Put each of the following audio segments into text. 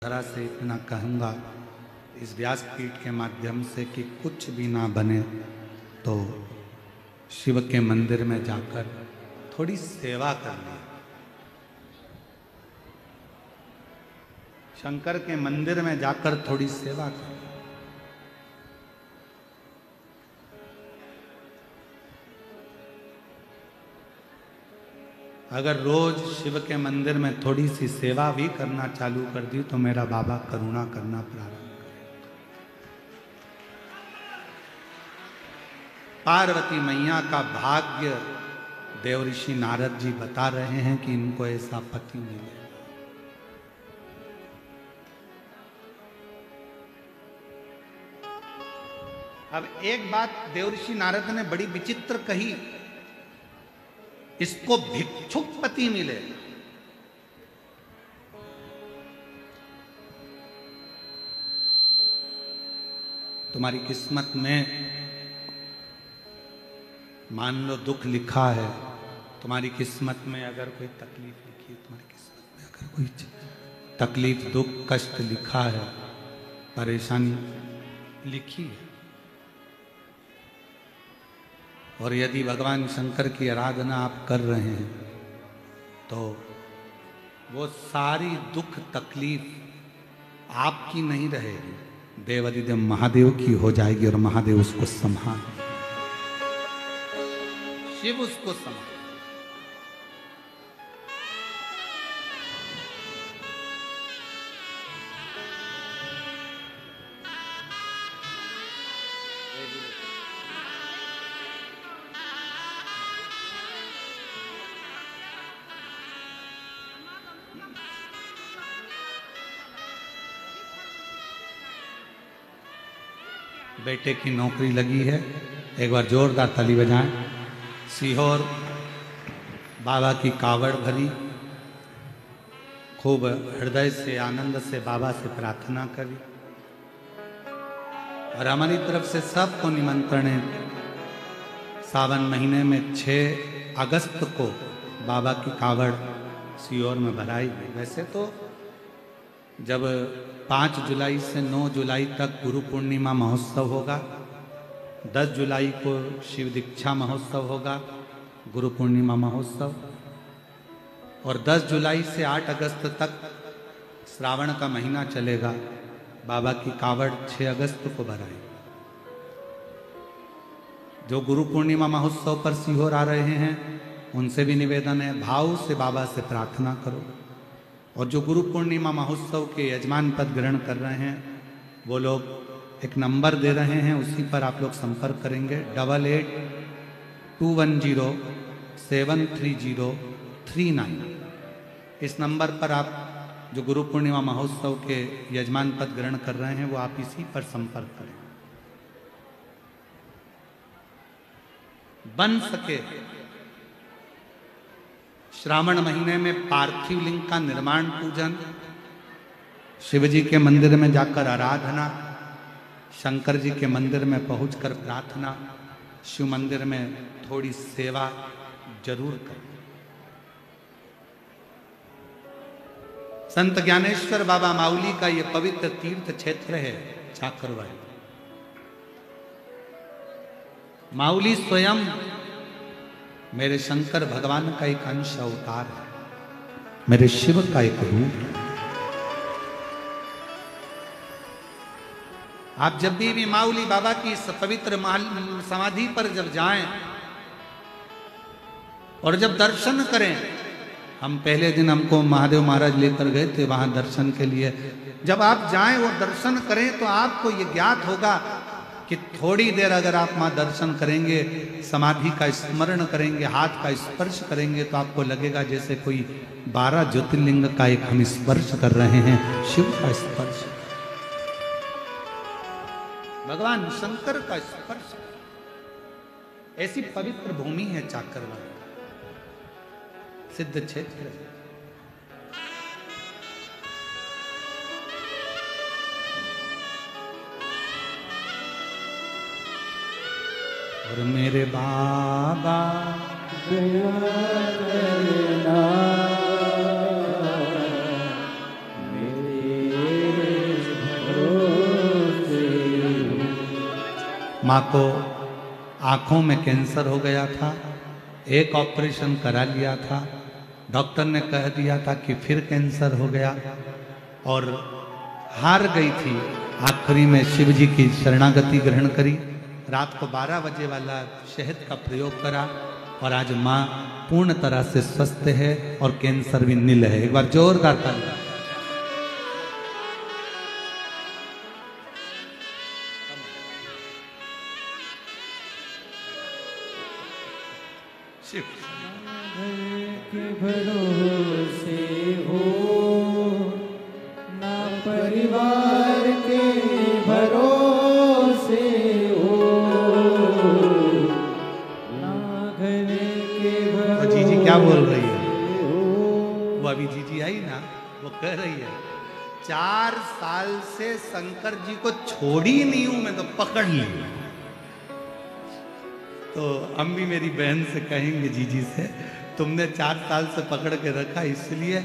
तरह से इतना कहूँगा इस व्यासपीठ के माध्यम से कि कुछ भी ना बने तो शिव के मंदिर में जाकर थोड़ी सेवा कर ली। शंकर के मंदिर में जाकर थोड़ी सेवा कर ली। अगर रोज शिव के मंदिर में थोड़ी सी सेवा भी करना चालू कर दी तो मेरा बाबा करुणा करना प्रारंभ करेगा। पार्वती मैया का भाग्य देव ऋषि नारद जी बता रहे हैं कि इनको ऐसा पति मिले। अब एक बात देव ऋषि नारद ने बड़ी विचित्र कही, इसको भिक्षुक पति मिले। तुम्हारी किस्मत में मान लो दुख लिखा है, तुम्हारी किस्मत में अगर कोई तकलीफ लिखी है, तुम्हारी किस्मत में अगर कोई तकलीफ दुख कष्ट लिखा है, परेशानी लिखी है, और यदि भगवान शंकर की आराधना आप कर रहे हैं तो वो सारी दुख तकलीफ आपकी नहीं रहेगी, देवादिदेव महादेव की हो जाएगी और महादेव उसको संभाल, शिव उसको संभाल। बेटे की नौकरी लगी है, एक बार जोरदार ताली बजाएं। सीहोर बाबा की कावड़ भरी, खूब हृदय से आनंद से बाबा से प्रार्थना करी, और हमारी तरफ से सबको निमंत्रण है। सावन महीने में 6 अगस्त को बाबा की कावड़ सीहोर में भराई गई। वैसे तो जब 5 जुलाई से 9 जुलाई तक गुरु पूर्णिमा महोत्सव होगा, 10 जुलाई को शिव दीक्षा महोत्सव होगा, गुरु पूर्णिमा महोत्सव, और 10 जुलाई से 8 अगस्त तक श्रावण का महीना चलेगा। बाबा की कावड़ 6 अगस्त को भराई। जो गुरु पूर्णिमा महोत्सव पर सीहोर आ रहे हैं उनसे भी निवेदन है, भाव से बाबा से प्रार्थना करो, और जो गुरु पूर्णिमा महोत्सव के यजमान पद ग्रहण कर रहे हैं वो लोग एक नंबर दे रहे हैं, उसी पर आप लोग संपर्क करेंगे 8821073039। इस नंबर पर आप जो गुरु पूर्णिमा महोत्सव के यजमान पद ग्रहण कर रहे हैं वो आप इसी पर संपर्क करें। बन सके श्रावण महीने में पार्थिव लिंग का निर्माण पूजन, शिवजी के मंदिर में जाकर आराधना, शंकर जी के मंदिर में पहुंचकर प्रार्थना, शिव मंदिर में थोड़ी सेवा जरूर करें। संत ज्ञानेश्वर बाबा माउली का ये पवित्र तीर्थ क्षेत्र है चाकरवाई। माउली स्वयं मेरे शंकर भगवान का एक अंश अवतार है, मेरे शिव का एक रूप है। आप जब भी माउली बाबा की इस पवित्र समाधि पर जब जाएं और जब दर्शन करें, हम पहले दिन हमको महादेव महाराज लेकर गए थे वहां दर्शन के लिए, जब आप जाएं वो दर्शन करें तो आपको ये ज्ञात होगा कि थोड़ी देर अगर आप मां दर्शन करेंगे, समाधि का स्मरण करेंगे, हाथ का स्पर्श करेंगे, तो आपको लगेगा जैसे कोई 12 ज्योतिर्लिंग का एक हम स्पर्श कर रहे हैं, शिव का स्पर्श, भगवान शंकर का स्पर्श। ऐसी पवित्र भूमि है चाकरवाली, सिद्ध क्षेत्र है। और मेरे बाबा दया करना मेरे माँ को आँखों में कैंसर हो गया था, एक ऑपरेशन करा लिया था, डॉक्टर ने कह दिया था कि फिर कैंसर हो गया और हार गई थी। आखिरी में शिव जी की शरणागति ग्रहण करी, रात को 12 बजे वाला शहद का प्रयोग करा और आज माँ पूर्ण तरह से स्वस्थ है और कैंसर भी नील है। एक बार जोरदार ताली। शिव के भरोसे हो ना परिवार के भरोसे हो ना घर के भरोसे। जीजी क्या बोल रही है? वो अभी जीजी आई ना, वो कह रही है 4 साल से शंकर जी को छोड़ी नहीं हूं मैं, तो पकड़ ली। तो हम भी मेरी बहन से कहेंगे जीजी से, तुमने 4 साल से पकड़ के रखा इसलिए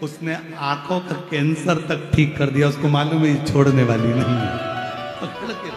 उसने आंखों का कैंसर तक ठीक कर दिया। उसको मालूम है छोड़ने वाली नहीं है, पकड़ के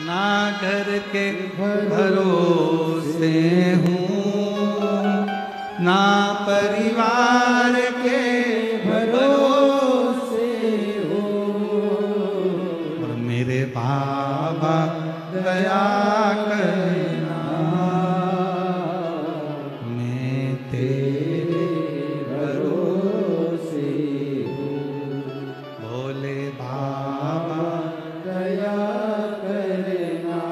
ना घर के भरोसे हूँ ना परिवार के भरोसे हो और मेरे बाबा दया करना, मैं तेरे भरोसे हूँ। भोले बाबा दया करना,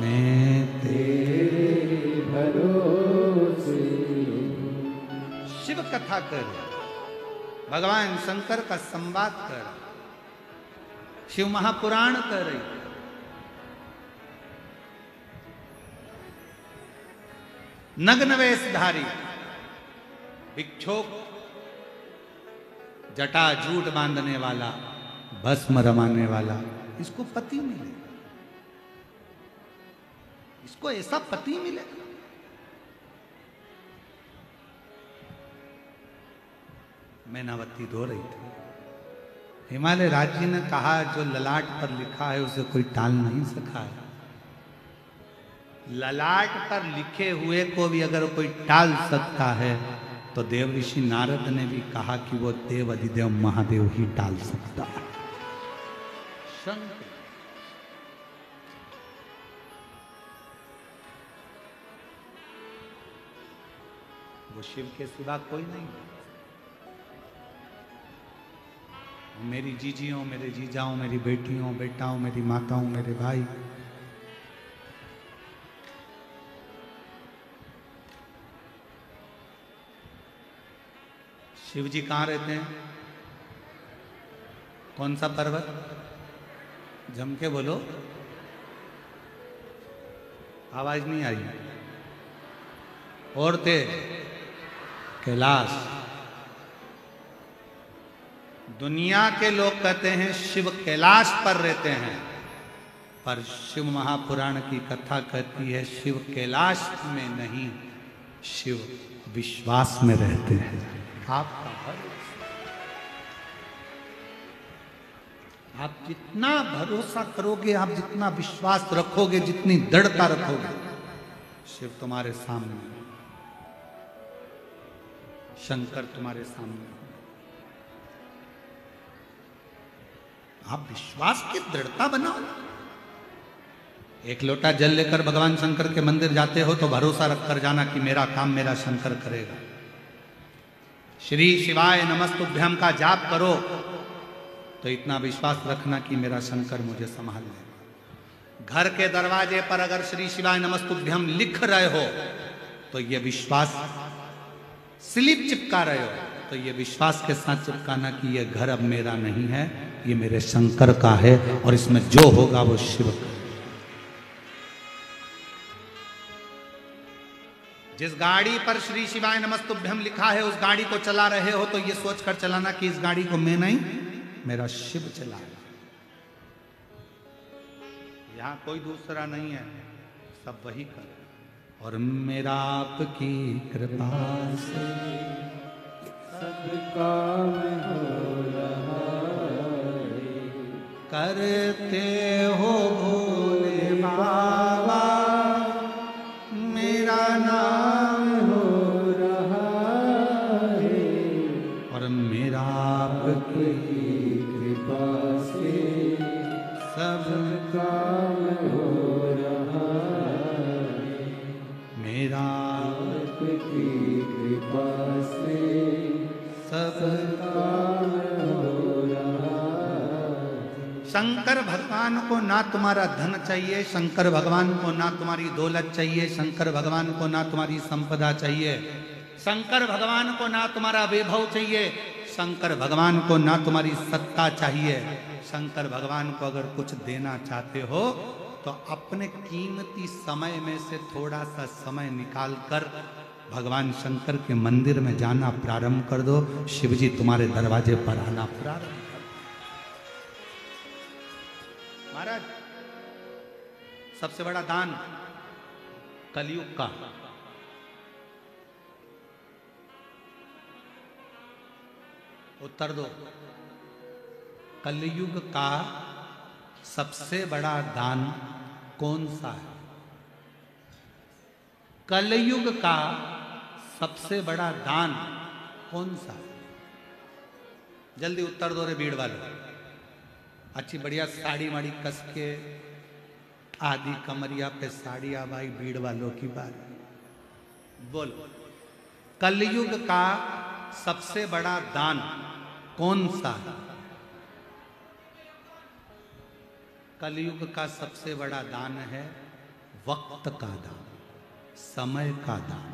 मैं तेरे भरोसे हूँ। शिव कथा कर, भगवान शंकर का संवाद कर, शिव महापुराण कर रही। नग्न वेशधारी भिक्षुक, जटा जूट बांधने वाला, भस्म रमाने वाला, इसको पति मिले, इसको ऐसा पति मिले। मैनावती धो रही थी, हिमालय राज्य ने कहा जो ललाट पर लिखा है उसे कोई टाल नहीं सका है। ललाट पर लिखे हुए को भी अगर कोई टाल सकता है तो देव ऋषि नारद ने भी कहा कि वो देव अधिदेव महादेव ही टाल सकता है। शंकर वो शिव के सिवा कोई नहीं। मेरी जीजियों, मेरे जीजाओं, मेरी बेटियों, बेटाओं, मेरी माताओं, मेरे भाई, शिव जी कहाँ रहते हैं? कौन सा पर्वत? जम के बोलो, आवाज नहीं आई। और थे कैलाश। दुनिया के लोग कहते हैं शिव कैलाश पर रहते हैं, पर शिव महापुराण की कथा कहती है शिव कैलाश में नहीं, शिव विश्वास में रहते हैं। आपका आप जितना भरोसा करोगे, आप जितना विश्वास रखोगे, जितनी दृढ़ता रखोगे, शिव तुम्हारे सामने, शंकर तुम्हारे सामने। आप विश्वास की दृढ़ता बनाओ। एक लोटा जल लेकर भगवान शंकर के मंदिर जाते हो तो भरोसा रखकर जाना कि मेरा काम मेरा शंकर करेगा। श्री शिवाय नमस्तुभ्यम का जाप करो तो इतना विश्वास रखना कि मेरा शंकर मुझे संभाल लेगा। घर के दरवाजे पर अगर श्री शिवाय नमस्तुभ्यम लिख रहे हो तो ये विश्वास, स्लिप चिपका रहे हो तो ये विश्वास के साथ चिपकाना कि ये घर अब मेरा नहीं है, ये मेरे शंकर का है और इसमें जो होगा वो शिव का। जिस गाड़ी पर श्री शिवाय नमस्तुभ्यम लिखा है उस गाड़ी को चला रहे हो तो ये सोचकर चलाना कि इस गाड़ी को मैं नहीं, मेरा शिव चला रहा। यहां कोई दूसरा नहीं है, सब वही कर। और मेरा आपकी कृपा से सब काम हो रहा है, करते हो भोले बाबा, मेरा नाम हो रहा है और मेरा आपकी कृपा से सब काम हो रहा है। मेरा आपकी कृपा से सब काम हो रहा है। शंकर भगवान को ना तुम्हारा धन चाहिए, शंकर भगवान को ना तुम्हारी दौलत चाहिए, शंकर भगवान को ना तुम्हारी संपदा चाहिए, शंकर भगवान को ना तुम्हारा वैभव चाहिए, शंकर भगवान को ना तुम्हारी सत्ता चाहिए। शंकर भगवान को अगर कुछ देना चाहते हो तो अपने कीमती समय में से थोड़ा सा समय निकाल कर भगवान शंकर के मंदिर में जाना प्रारंभ कर दो। शिवजी तुम्हारे दरवाजे पर आना प्रारंभ कर दो। महाराज, सबसे बड़ा दान कलयुग का उत्तर दो। कलयुग का सबसे बड़ा दान कौन सा है? कलयुग का सबसे बड़ा दान कौन सा है? जल्दी उत्तर दो रे भीड़ वालों। अच्छी बढ़िया साड़ी माड़ी कस के आदि कमरिया पे साड़ी आ भाई, भीड़ वालों की बात बोलो। कलयुग का सबसे बड़ा दान कौन सा है? कलयुग का सबसे बड़ा दान है वक्त का दान, समय का दान।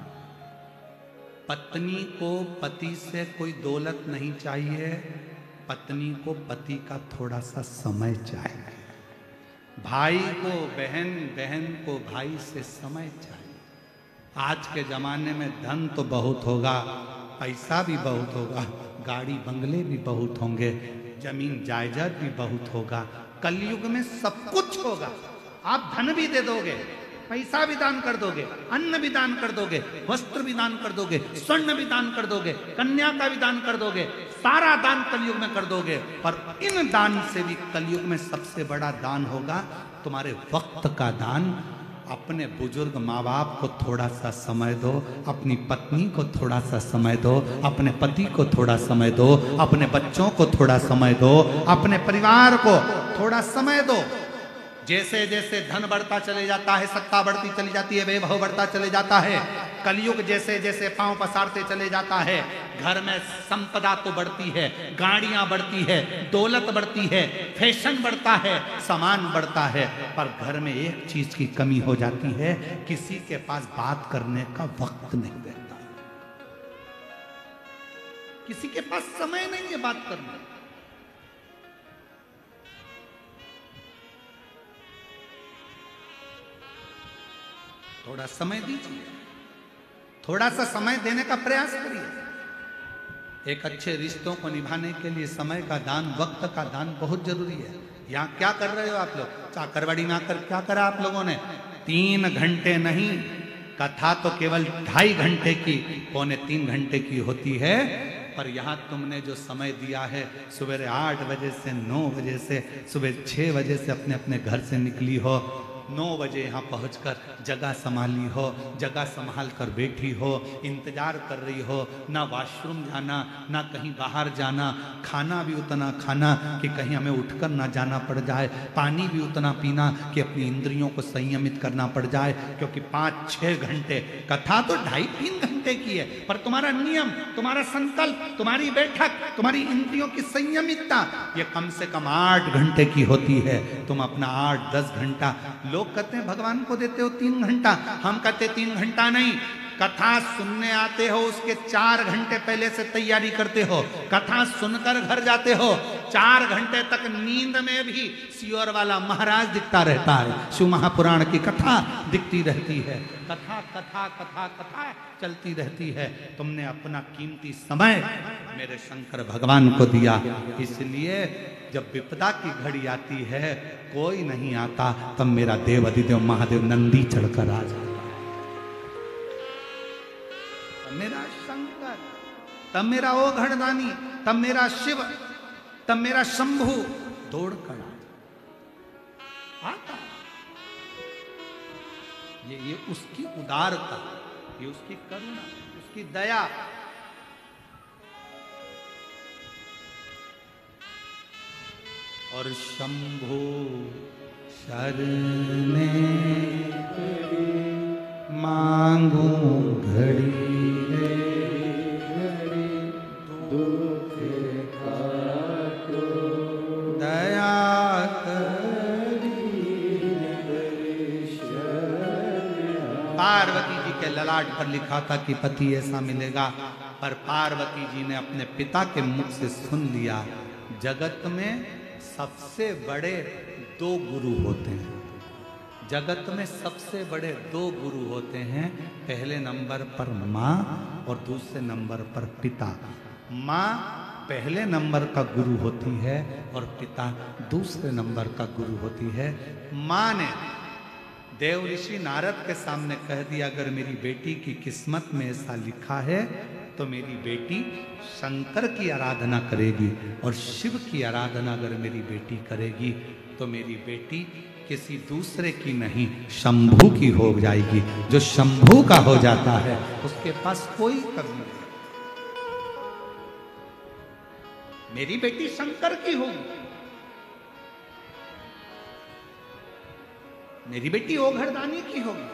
पत्नी को पति से कोई दौलत नहीं चाहिए, पत्नी को पति का थोड़ा सा समय चाहिए। भाई को बहन, बहन को भाई से समय चाहिए। आज के जमाने में धन तो बहुत होगा, पैसा भी बहुत होगा, गाड़ी बंगले भी बहुत होंगे, जमीन जायदाद भी बहुत होगा। कलयुग में सब कुछ होगा। आप धन भी दे दोगे, पैसा भी दान कर दोगे, अन्न भी दान कर दोगे, वस्त्र भी दान कर दोगे, स्वर्ण भी दान कर दोगे, कन्या का भी दान कर दोगे, सारा दान कलयुग में कर दोगे। पर इन दान से भी कलयुग में सबसे बड़ा दान होगा तुम्हारे वक्त का दान। अपने बुजुर्ग माँ बाप को थोड़ा सा समय दो, अपनी पत्नी को थोड़ा सा समय दो, अपने पति को थोड़ा समय दो, अपने बच्चों को थोड़ा समय दो, अपने परिवार को थोड़ा समय दो। जैसे जैसे धन बढ़ता चले जाता है, सत्ता बढ़ती चली जाती है, वैभव बढ़ता चले जाता है, कलयुग जैसे जैसे पांव पसारते चले जाता है, घर में संपदा तो बढ़ती है, गाड़ियां बढ़ती है, दौलत बढ़ती है, फैशन बढ़ता है, सामान बढ़ता है, पर घर में एक चीज की कमी हो जाती है, किसी के पास बात करने का वक्त नहीं रहता, किसी के पास समय नहीं है बात करने। थोड़ा समय दीजिए, थोड़ा सा समय देने का प्रयास करिए। एक अच्छे रिश्तों को निभाने के लिए समय का दान, वक्त का दान बहुत जरूरी है। यहाँ क्या कर रहे हो आप लोग? चाकरवाड़ी में आकर क्या करा आप लोगों ने? 3 घंटे नहीं, कथा तो केवल 2.5 घंटे की, 2.75 घंटे की होती है, पर यहाँ तुमने जो समय दिया है, सुबह 8 बजे से 9 बजे से, सुबह 6 बजे से अपने अपने घर से निकली हो, 9 बजे यहाँ पहुँचकर जगह संभाली हो, जगह संभाल कर बैठी हो, इंतजार कर रही हो, ना वॉशरूम जाना, ना कहीं बाहर जाना, खाना भी उतना खाना कि कहीं हमें उठकर ना जाना पड़ जाए, पानी भी उतना पीना कि अपनी इंद्रियों को संयमित करना पड़ जाए, क्योंकि 5-6 घंटे, कथा तो 2.5-3 घंटे की है, पर तुम्हारा नियम, तुम्हारा संकल्प, तुम्हारी बैठक, तुम्हारी इंद्रियों की संयमितता ये कम से कम 8 घंटे की होती है। तुम अपना 8-10 घंटा, लोग कहते हैं भगवान को देते हो 3 घंटा, हम कहते 3 घंटा नहीं, कथा सुनने आते हो उसके 4 घंटे पहले से तैयारी करते हो, कथा सुनकर घर जाते हो, 4 घंटे तक नींद में भी सियोर वाला महाराज दिखता रहता है, शिव महापुराण की कथा दिखती रहती है, कथा कथा कथा कथा चलती रहती है। तुमने अपना कीमती समय मेरे शंकर भगवान को दिया, इसलिए जब विपदा की घड़ी आती है, कोई नहीं आता, तब मेरा देव अधिदेव महादेव नंदी चढ़कर आ जाता, तब मेरा शंकर, तब मेरा ओघड़दानी, तब मेरा शिव, तब मेरा शंभु दौड़ कर आ जाता। आता। ये उसकी उदारता, ये उसकी करुणा, उसकी दया। और शंभु शरणे मांगू घड़ी दुख काटो दया पार्वती जी के ललाट पर लिखा था कि पति ऐसा मिलेगा, पर पार्वती जी ने अपने पिता के मुख से सुन लिया, जगत में सबसे बड़े दो गुरु होते हैं। जगत में सबसे बड़े दो गुरु होते हैं, पहले नंबर पर माँ और दूसरे नंबर पर पिता। माँ पहले नंबर का गुरु होती है और पिता दूसरे नंबर का गुरु होती है। माँ ने देव ऋषि नारद के सामने कह दिया, अगर मेरी बेटी की किस्मत में ऐसा लिखा है तो मेरी बेटी शंकर की आराधना करेगी, और शिव की आराधना अगर मेरी बेटी करेगी तो मेरी बेटी किसी दूसरे की नहीं शंभू की हो जाएगी। जो शंभू का हो जाता है उसके पास कोई कमी नहीं। मेरी बेटी शंकर की होगी, मेरी बेटी ओघरदानी की होगी।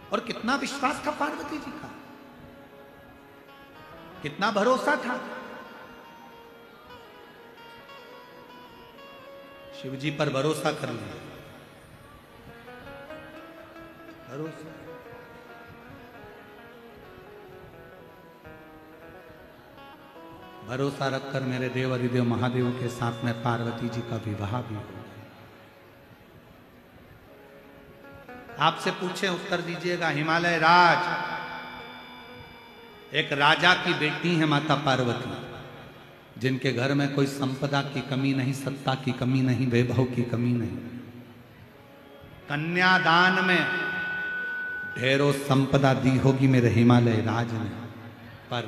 और कितना विश्वास था पार्वती जी का, कितना भरोसा था। शिव जी पर भरोसा कर लिया, भरोसा। भरोसा रखकर मेरे देव हरिदेव महादेव के साथ में पार्वती जी का विवाह भी हो गया। आपसे पूछे उत्तर दीजिएगा। हिमालय राज, एक राजा की बेटी है माता पार्वती, जिनके घर में कोई संपदा की कमी नहीं, सत्ता की कमी नहीं, वैभव की कमी नहीं। कन्यादान में ढेरों संपदा दी होगी मेरे हिमालय राज ने, पर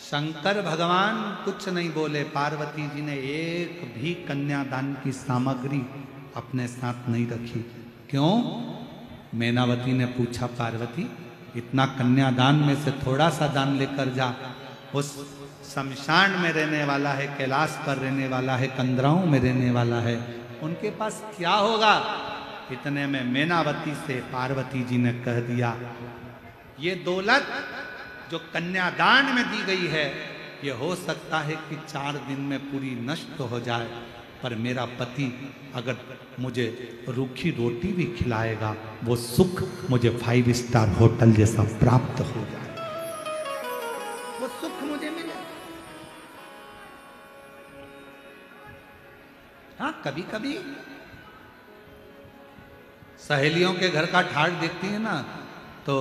शंकर भगवान कुछ नहीं बोले। पार्वती जी ने एक भी कन्यादान की सामग्री अपने साथ नहीं रखी। क्यों? मैनावती ने पूछा, पार्वती इतना कन्यादान में से थोड़ा सा दान लेकर जा। उस शमशान में रहने वाला है, कैलाश पर रहने वाला है, कंदराओं में रहने वाला है, उनके पास क्या होगा? इतने में मैनावती से पार्वती जी ने कह दिया, ये दौलत जो कन्यादान में दी गई है, ये हो सकता है कि 4 दिन में पूरी नष्ट हो जाए, पर मेरा पति अगर मुझे रूखी रोटी भी खिलाएगा, वो सुख मुझे 5 स्टार होटल जैसा प्राप्त हो जाए, वो सुख मुझे मिले। हाँ, कभी कभी सहेलियों के घर का ठाट देखती है ना, तो